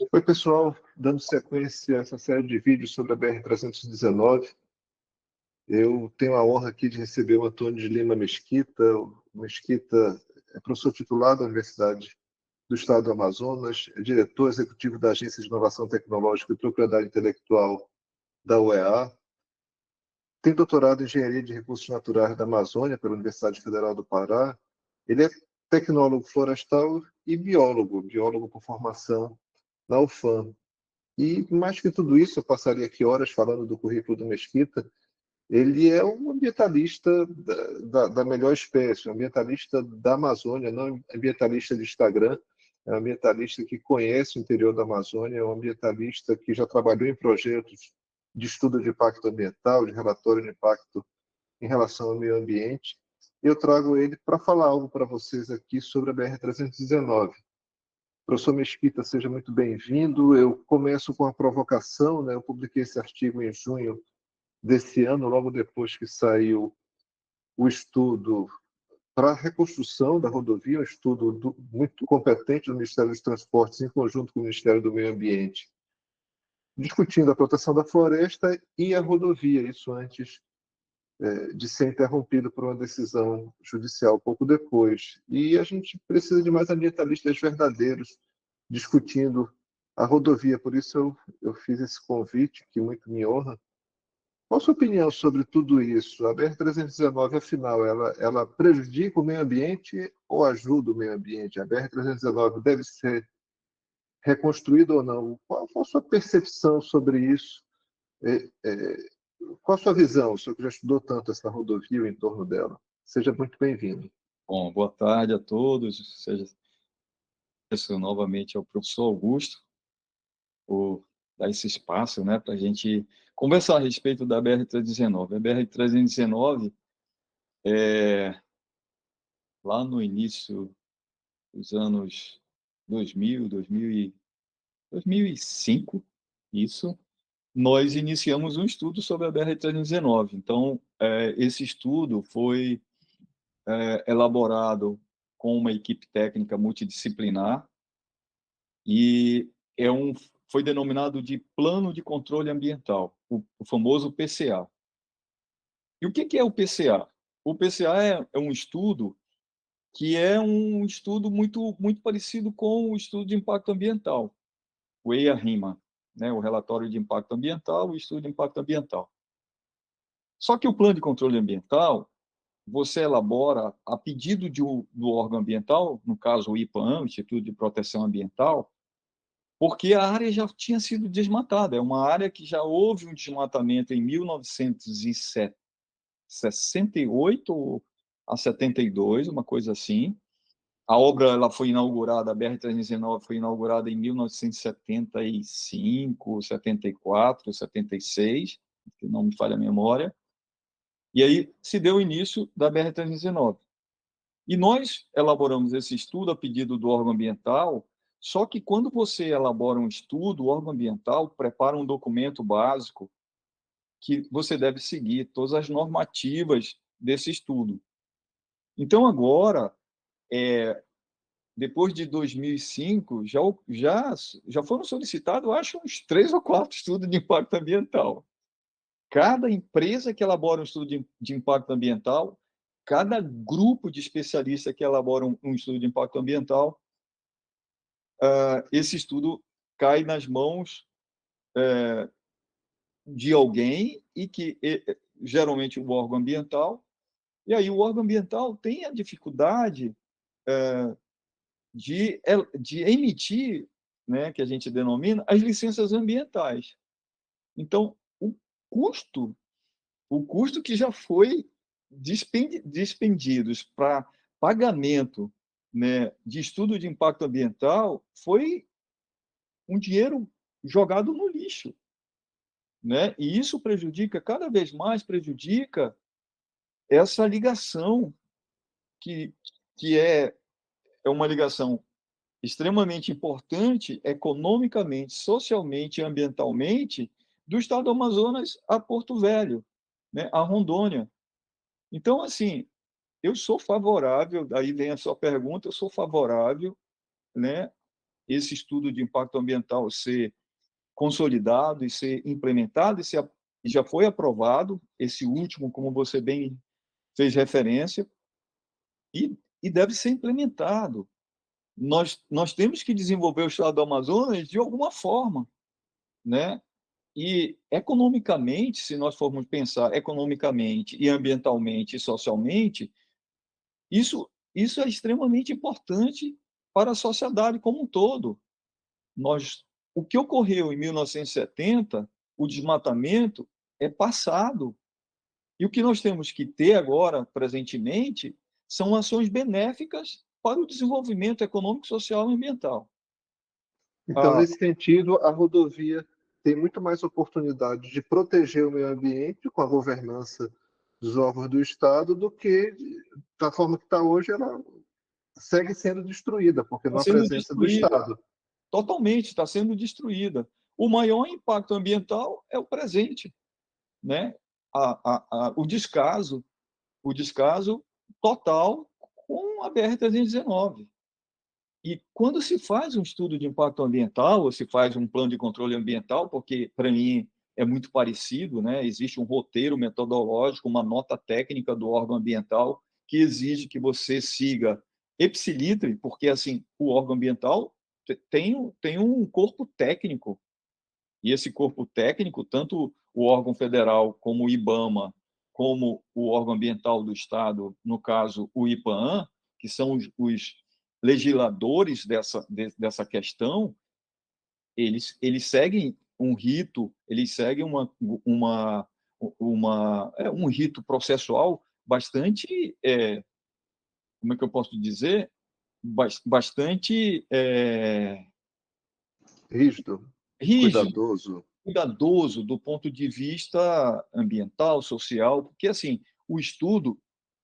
Oi, pessoal, dando sequência a essa série de vídeos sobre a BR-319, eu tenho a honra aqui de receber o Antônio de Lima Mesquita. O Mesquita é professor titular da Universidade do Estado do Amazonas, é diretor executivo da Agência de Inovação Tecnológica e Propriedade Intelectual da UEA, tem doutorado em Engenharia de Recursos Naturais da Amazônia pela Universidade Federal do Pará. Ele é tecnólogo florestal e biólogo por formação na UFAM. E, mais que tudo isso, eu passaria aqui horas falando do currículo do Mesquita. Ele é um ambientalista da melhor espécie, um ambientalista da Amazônia, não ambientalista de Instagram, é um ambientalista que conhece o interior da Amazônia, é um ambientalista que já trabalhou em projetos de estudo de impacto ambiental, de relatório de impacto em relação ao meio ambiente. Eu trago ele para falar algo para vocês aqui sobre a BR-319. Professor Mesquita, seja muito bem-vindo. Eu começo com a provocação, né? Eu publiquei esse artigo em junho desse ano, logo depois que saiu o estudo para a reconstrução da rodovia, um estudo muito competente do Ministério dos Transportes, em conjunto com o Ministério do Meio Ambiente, discutindo a proteção da floresta e a rodovia, isso antes de ser interrompido por uma decisão judicial pouco depois. E a gente precisa de mais ambientalistas verdadeiros discutindo a rodovia, por isso eu fiz esse convite, que muito me honra. Qual a sua opinião sobre tudo isso? A BR-319, afinal, ela prejudica o meio ambiente ou ajuda o meio ambiente? A BR-319 deve ser reconstruída ou não? Qual a sua percepção sobre isso? É, é, qual a sua visão, o senhor que já estudou tanto essa rodovia e o entorno dela? Seja muito bem-vindo. Bom, boa tarde a todos. Agradeço novamente ao professor Augusto por dar esse espaço, né, para a gente conversar a respeito da BR-319. A BR-319, lá no início dos anos 2005, isso, nós iniciamos um estudo sobre a BR-319. Então, esse estudo foi elaborado com uma equipe técnica multidisciplinar e foi denominado de Plano de Controle Ambiental, o famoso PCA. E o que é o PCA? O PCA é um estudo que é um estudo muito parecido com o estudo de impacto ambiental, o EIA-RIMA, né? O Relatório de Impacto Ambiental, o Estudo de Impacto Ambiental. Só que o Plano de Controle Ambiental, você elabora a pedido do órgão ambiental, no caso o IPAM, Instituto de Proteção Ambiental, porque a área já tinha sido desmatada. É uma área que já houve um desmatamento em 1968 a 72, uma coisa assim. A obra ela foi inaugurada, a BR-319 foi inaugurada em 1975, 74, 76, que não me falha a memória. E aí se deu o início da BR-319. E nós elaboramos esse estudo a pedido do órgão ambiental, só que quando você elabora um estudo, o órgão ambiental prepara um documento básico que você deve seguir todas as normativas desse estudo. Então, agora, depois de 2005, já foram solicitados, acho, uns 3 ou 4 estudos de impacto ambiental. Cada empresa que elabora um estudo de impacto ambiental, cada grupo de especialistas que elabora um estudo de impacto ambiental, esse estudo cai nas mãos de alguém e que geralmente o órgão ambiental, e aí o órgão ambiental tem a dificuldade de emitir, né, que a gente denomina, as licenças ambientais. Então, custo, o custo que já foi despendidos para pagamento, né, de estudo de impacto ambiental foi um dinheiro jogado no lixo, né? E isso cada vez mais prejudica essa ligação que, que é uma ligação extremamente importante economicamente, socialmente e ambientalmente do estado do Amazonas a Porto Velho, né, a Rondônia. Então, assim, eu sou favorável, daí vem a sua pergunta, eu sou favorável, né, esse estudo de impacto ambiental ser consolidado e ser implementado, e já foi aprovado, esse último, como você bem fez referência, e deve ser implementado. Nós temos que desenvolver o estado do Amazonas de alguma forma, né? E economicamente, se nós formos pensar economicamente e ambientalmente e socialmente, isso é extremamente importante para a sociedade como um todo. O que ocorreu em 1970, o desmatamento, é passado. E o que nós temos que ter agora, presentemente, são ações benéficas para o desenvolvimento econômico, social e ambiental. Então, Ah, nesse sentido, a rodovia tem muito mais oportunidade de proteger o meio ambiente com a governança dos órgãos do Estado do que, da forma que está hoje, ela segue sendo destruída, porque não está há sendo presença do destruída, Estado. totalmente está sendo destruída. O maior impacto ambiental é o presente, né? O descaso total com a BR-319. E quando se faz um estudo de impacto ambiental, ou se faz um plano de controle ambiental, porque para mim é muito parecido, né? Existe um roteiro metodológico, uma nota técnica do órgão ambiental que exige que você siga ipsiliter, porque assim o órgão ambiental tem um corpo técnico, e esse corpo técnico, tanto o órgão federal como o IBAMA, como o órgão ambiental do Estado, no caso o IPAAM, que são os legisladores dessa questão, eles seguem um rito, eles seguem um rito processual bastante, como é que eu posso dizer, bastante Rígido, rígido, cuidadoso. cuidadoso do ponto de vista ambiental, social, porque assim, o estudo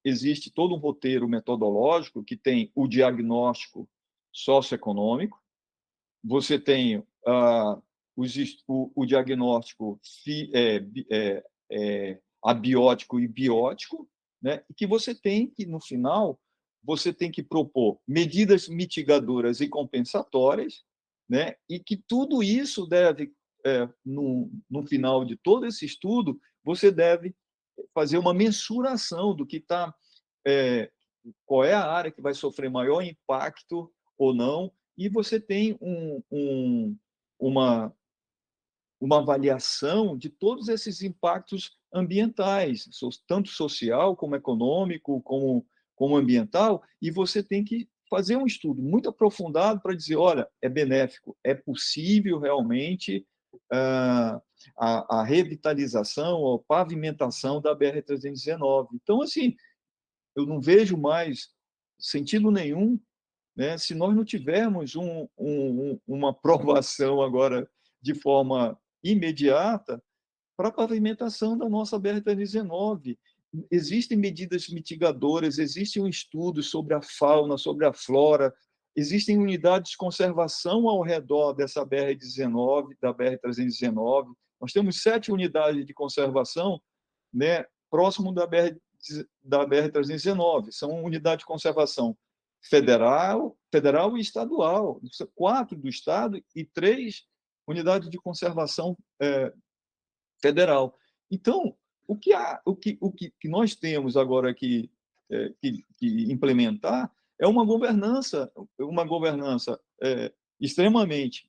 existe todo um roteiro metodológico que tem o diagnóstico socioeconômico, você tem o diagnóstico abiótico e biótico, né? E que você tem que, no final, você tem que propor medidas mitigadoras e compensatórias, né? E que tudo isso deve, no final de todo esse estudo, você deve fazer uma mensuração do que está, qual é a área que vai sofrer maior impacto ou não, e você tem uma, uma avaliação de todos esses impactos ambientais, tanto social como econômico, como ambiental, e você tem que fazer um estudo muito aprofundado para dizer, olha, é benéfico, é possível realmente a revitalização, a pavimentação da BR-319. Então, assim, eu não vejo mais sentido nenhum, né, se nós não tivermos uma aprovação agora de forma imediata para a pavimentação da nossa BR-319. Existem medidas mitigadoras, existe um estudo sobre a fauna, sobre a flora, existem unidades de conservação ao redor dessa BR-19, da BR-319. Nós temos 7 unidades de conservação, né, próximo da BR-319. São unidades de conservação federal e estadual. 4 do Estado e 3 unidades de conservação federal. Então, o que nós temos agora que implementar é uma governança extremamente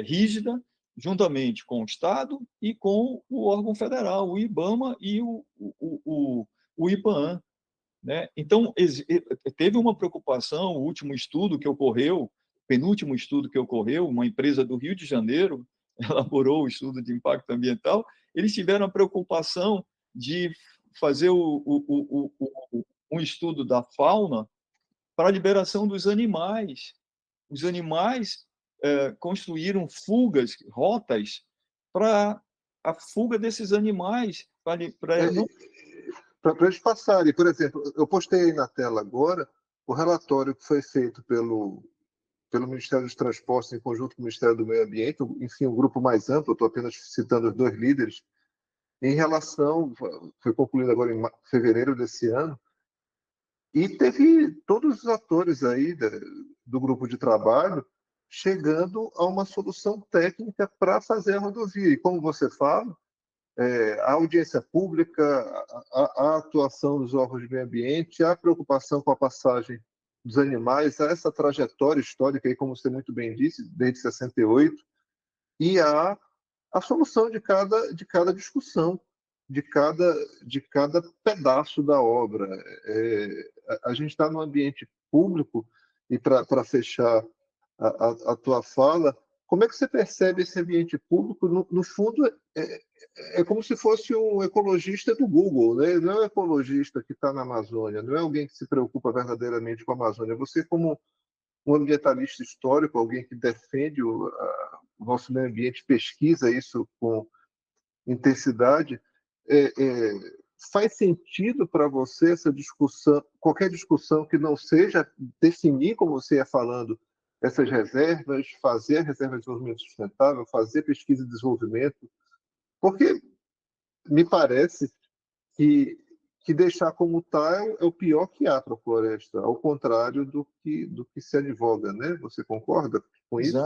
rígida, juntamente com o Estado e com o órgão federal, o IBAMA e o IPAAM. Né? Então, teve uma preocupação, o último estudo que ocorreu, penúltimo estudo que ocorreu, uma empresa do Rio de Janeiro elaborou o estudo de impacto ambiental, eles tiveram a preocupação de fazer um estudo da fauna para a liberação dos animais. Os animais construíram rotas para a fuga desses animais, para não. Para eles passarem. Por exemplo, eu postei aí na tela agora o relatório que foi feito pelo Ministério dos Transportes em conjunto com o Ministério do Meio Ambiente, enfim, um grupo mais amplo, eu estou apenas citando os 2 líderes, em relação, foi concluído agora em fevereiro desse ano, e teve todos os atores aí do grupo de trabalho chegando a uma solução técnica para fazer a rodovia. E como você fala, a audiência pública, a atuação dos órgãos de meio ambiente, a preocupação com a passagem dos animais, essa trajetória histórica, aí, como você muito bem disse, desde 68, e a solução de cada discussão, de cada pedaço da obra. A gente está no ambiente público, e para fechar a tua fala, como é que você percebe esse ambiente público? No fundo, é como se fosse um ecologista do Google, né? Não é um ecologista que está na Amazônia, não é alguém que se preocupa verdadeiramente com a Amazônia. Você, como um ambientalista histórico, alguém que defende o nosso meio ambiente, pesquisa isso com intensidade, é, é, faz sentido para você essa discussão, qualquer discussão que não seja definir, como você ia falando, essas reservas, fazer a reserva de desenvolvimento sustentável, fazer pesquisa e desenvolvimento, porque me parece que, que deixar como está é o pior que há para a floresta, ao contrário do que se advoga, né? Você concorda com isso?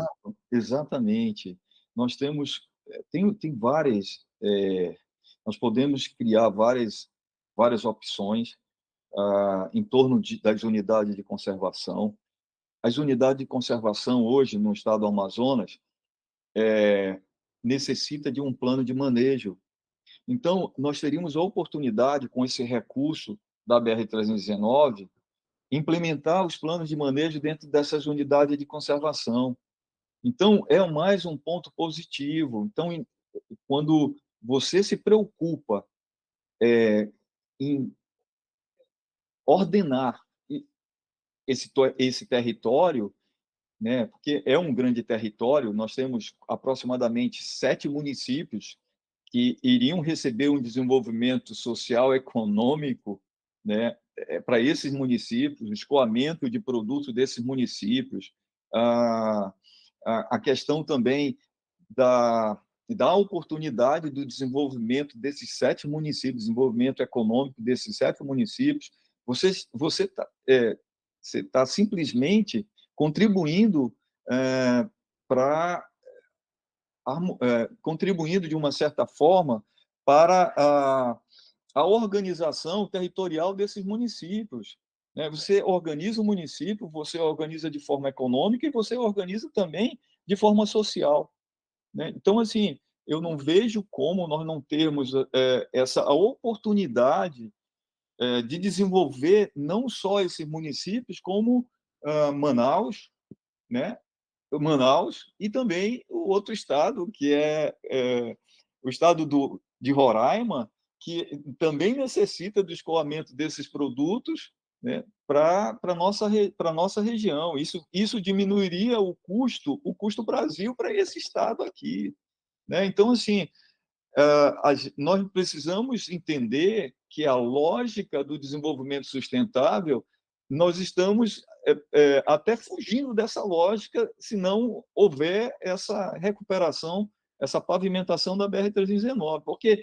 Exatamente. Nós temos, tem várias, nós podemos criar várias opções em torno das unidades de conservação. As unidades de conservação hoje no estado do Amazonas necessita de um plano de manejo. Então, nós teríamos a oportunidade, com esse recurso da BR-319, implementar os planos de manejo dentro dessas unidades de conservação. Então, é mais um ponto positivo. Então, quando você se preocupa em ordenar esse território, né, porque é um grande território, nós temos aproximadamente 7 municípios que iriam receber um desenvolvimento social econômico, né, para esses municípios, o escoamento de produtos desses municípios, a, a questão também da, da oportunidade do desenvolvimento desses 7 municípios, desenvolvimento econômico desses 7 municípios, você está você tá simplesmente contribuindo para contribuindo de uma certa forma para a organização territorial desses municípios. Né? Você organiza o município, você organiza de forma econômica e você organiza também de forma social. Né? Então, assim, eu não vejo como nós não termos essa a oportunidade de desenvolver não só esses municípios, como Manaus, né? Manaus e também o outro estado, que é o estado de Roraima, que também necessita do escoamento desses produtos, né, para a nossa região. Isso diminuiria o custo Brasil para esse estado aqui. Né? Então, assim, nós precisamos entender que a lógica do desenvolvimento sustentável, nós estamos até fugindo dessa lógica se não houver essa recuperação, essa pavimentação da BR-319, porque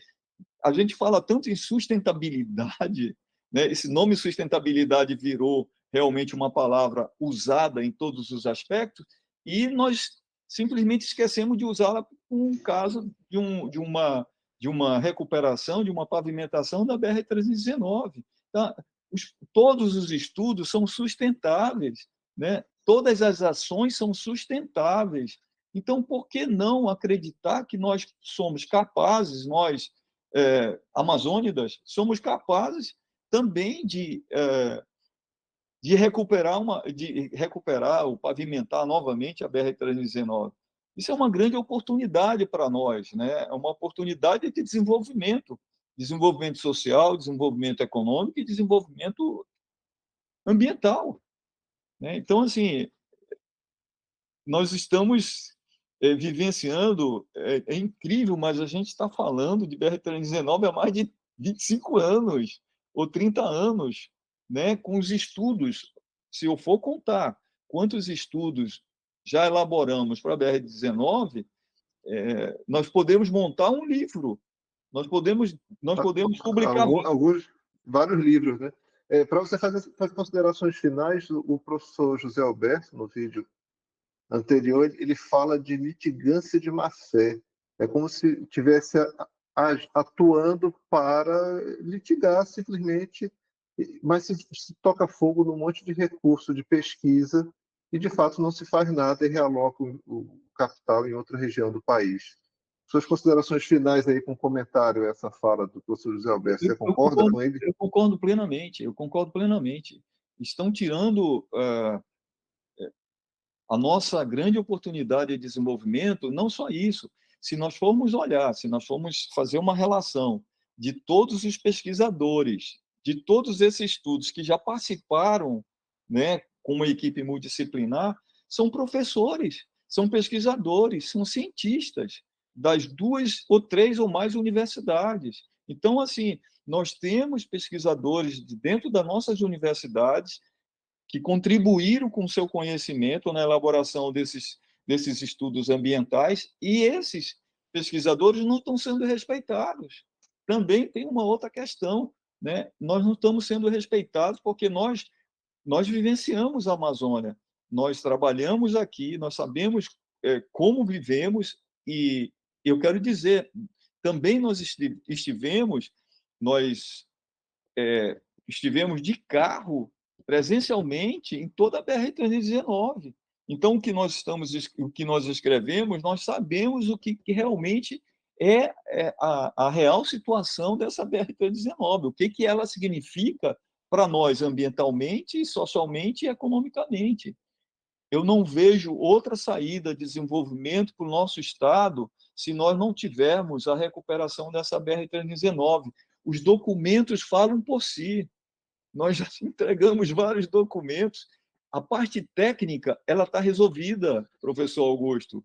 a gente fala tanto em sustentabilidade, né? Esse nome sustentabilidade virou realmente uma palavra usada em todos os aspectos, e nós simplesmente esquecemos de usá-la com um caso de uma recuperação, de uma pavimentação da BR-319. Tá? Todos os estudos são sustentáveis, né? Todas as ações são sustentáveis. Então, por que não acreditar que nós somos capazes, nós, amazônidas, somos capazes também de recuperar ou pavimentar novamente a BR-319? Isso é uma grande oportunidade para nós, né? É uma oportunidade de desenvolvimento, desenvolvimento social, desenvolvimento econômico e desenvolvimento ambiental, né? Então, assim, nós estamos vivenciando, é incrível, mas a gente está falando de BR-319 há mais de 25 anos ou 30 anos, né? Com os estudos, se eu for contar quantos estudos já elaboramos para a BR-19, nós podemos montar um livro, nós podemos publicar. Alguns, vários livros, né? Para você fazer considerações finais, o professor José Alberto, no vídeo anterior, ele fala de litigância de má-fé. É como se estivesse atuando para litigar simplesmente, mas se toca fogo num monte de recurso de pesquisa e, de fato, não se faz nada e realoca o capital em outra região do país. Suas considerações finais aí com comentário a essa fala do professor José Alberto, você concorda com ele? Eu concordo plenamente, eu concordo plenamente. Estão tirando a nossa grande oportunidade de desenvolvimento, não só isso, se nós formos olhar, se nós formos fazer uma relação de todos os pesquisadores, de todos esses estudos que já participaram, né, com uma equipe multidisciplinar, são professores, são pesquisadores, são cientistas das 2 ou 3 ou mais universidades. Então, assim, nós temos pesquisadores dentro das nossas universidades que contribuíram com seu conhecimento na elaboração desses estudos ambientais, e esses pesquisadores não estão sendo respeitados. Também tem uma outra questão, né? Nós não estamos sendo respeitados porque nós vivenciamos a Amazônia, nós trabalhamos aqui, nós sabemos como vivemos, e eu quero dizer, também nós estivemos de carro presencialmente em toda a BR-319. Então, o que nós escrevemos, nós sabemos o que realmente é a real situação dessa BR-319, o que ela significa para nós ambientalmente, socialmente e economicamente. Eu não vejo outra saída de desenvolvimento para o nosso Estado se nós não tivermos a recuperação dessa BR-319. Os documentos falam por si. Nós já entregamos vários documentos. A parte técnica, ela está resolvida, professor Augusto.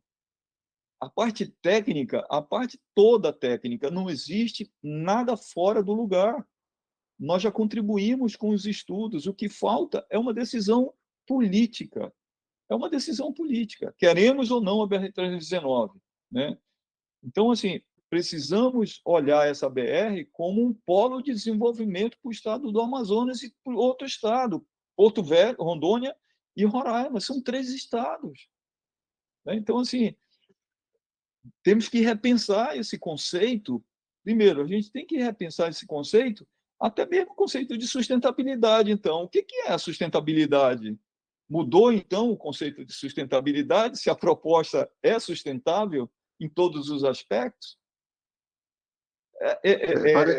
A parte técnica, a parte toda técnica, não existe nada fora do lugar. Nós já contribuímos com os estudos. O que falta é uma decisão política. É uma decisão política. Queremos ou não a BR-319, né? Então, assim, precisamos olhar essa BR como um polo de desenvolvimento para o estado do Amazonas e para outro estado, Porto Velho, Rondônia e Roraima. São 3 estados, né? Então, assim, temos que repensar esse conceito. Primeiro, a gente tem que repensar esse conceito, até mesmo o conceito de sustentabilidade. Então, o que é a sustentabilidade? Mudou, então, o conceito de sustentabilidade? Se a proposta é sustentável em todos os aspectos?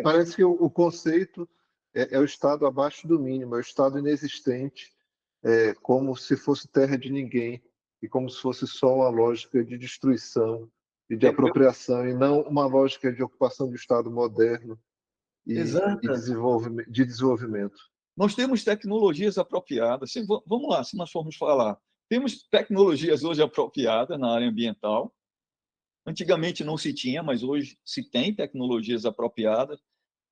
Parece que o conceito é o estado abaixo do mínimo, é o estado inexistente, como se fosse terra de ninguém e como se fosse só uma lógica de destruição e de apropriação, e não uma lógica de ocupação de estado moderno e de desenvolvimento. Nós temos tecnologias apropriadas. Vamos lá, se nós formos falar. Temos tecnologias hoje apropriadas na área ambiental. Antigamente não se tinha, mas hoje se tem tecnologias apropriadas,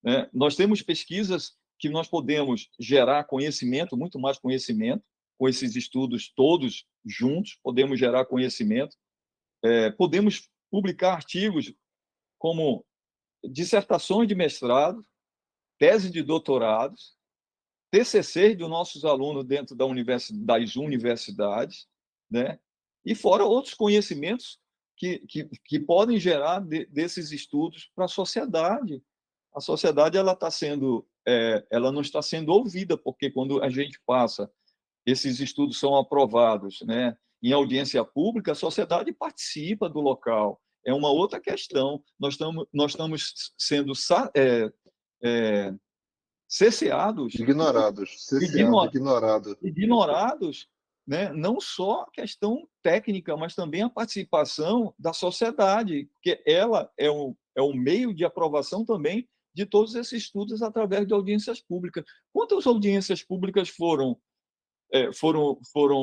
né? Nós temos pesquisas que nós podemos gerar conhecimento, muito mais conhecimento, com esses estudos todos juntos, podemos gerar conhecimento. Podemos publicar artigos como dissertações de mestrado, tese de doutorados, TCC dos nossos alunos dentro das universidades, né? E fora outros conhecimentos que podem gerar desses estudos para a sociedade. A sociedade ela não está sendo ouvida, porque quando a gente passa, esses estudos são aprovados, né, em audiência pública, a sociedade participa do local. É uma outra questão. Nós estamos sendo cerceados, ignorados, né? Não só a questão técnica, mas também a participação da sociedade, porque ela é o meio de aprovação também de todos esses estudos através de audiências públicas. Quantas audiências públicas foram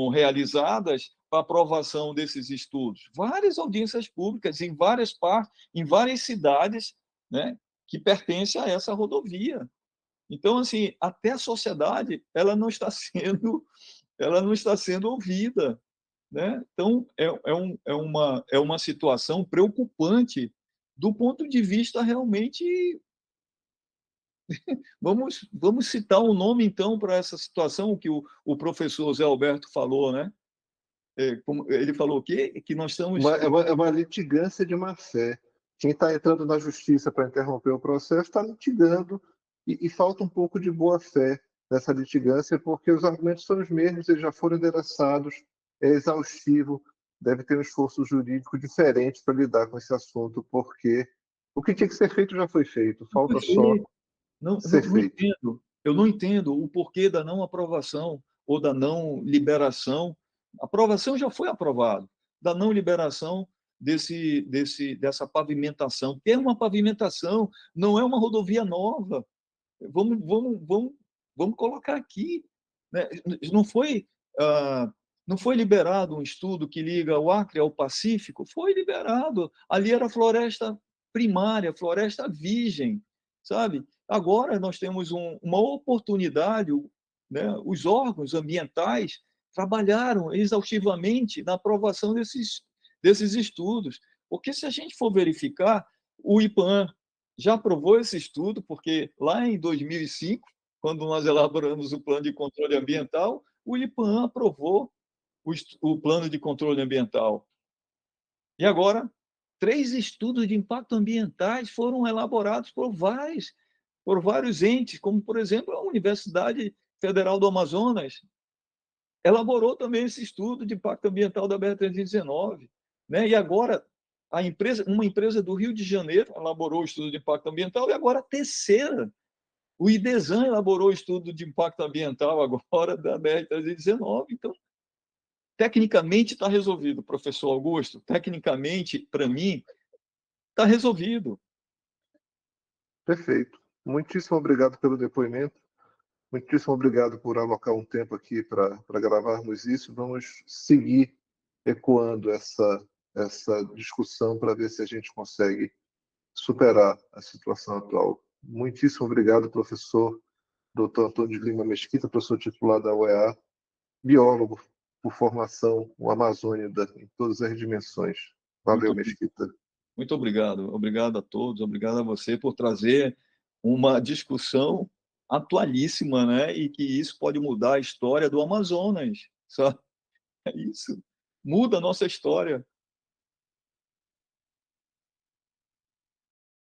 realizadas para aprovação desses estudos? Várias audiências públicas em várias partes, em várias cidades, né, que pertencem a essa rodovia. Então, assim, até a sociedade ela não está sendo ouvida, né? Então, é uma situação preocupante do ponto de vista realmente. Vamos citar um nome, então, para essa situação que o professor Zé Alberto falou, né? como ele falou o quê? Que nós estamos... É uma litigância de má-fé. Quem está entrando na justiça para interromper o processo está litigando e falta um pouco de boa-fé nessa litigância, porque os argumentos são os mesmos, eles já foram endereçados, é exaustivo, deve ter um esforço jurídico diferente para lidar com esse assunto, porque o que tinha que ser feito já foi feito, falta só ser Não feito. entendo. Eu não entendo o porquê da não aprovação ou da não liberação. A aprovação já foi aprovada, da não liberação dessa pavimentação, que é uma pavimentação, não é uma rodovia nova. Vamos colocar aqui, né? Não foi, não foi liberado um estudo que liga o Acre ao Pacífico? Foi liberado. Ali era floresta primária, floresta virgem, sabe? Agora nós temos uma oportunidade, né? Os órgãos ambientais trabalharam exaustivamente na aprovação desses estudos, porque se a gente for verificar, o IPAM já aprovou esse estudo, porque lá em 2005, quando nós elaboramos o plano de controle ambiental, o IPAM aprovou o plano de controle ambiental. E agora, 3 estudos de impacto ambientais foram elaborados por vários entes, como, por exemplo, a Universidade Federal do Amazonas, elaborou também esse estudo de impacto ambiental da BR-319, né? E agora uma empresa do Rio de Janeiro elaborou o estudo de impacto ambiental, e agora a terceira, o IDESAN, elaborou o estudo de impacto ambiental agora da BR-319. Então, tecnicamente está resolvido, professor Augusto. Tecnicamente, para mim, está resolvido. Perfeito. Muitíssimo obrigado pelo depoimento. Muitíssimo obrigado por alocar um tempo aqui para gravarmos isso. Vamos seguir ecoando essa discussão para ver se a gente consegue superar a situação atual. Muitíssimo obrigado, professor Dr. Antônio de Lima Mesquita, professor titular da UEA, biólogo por formação, um amazônida em todas as dimensões. Valeu, Muito, Mesquita. muito obrigado. Obrigado a todos, obrigado a você por trazer uma discussão atualíssima, né? E que isso pode mudar a história do Amazonas. Só é isso. Muda a nossa história.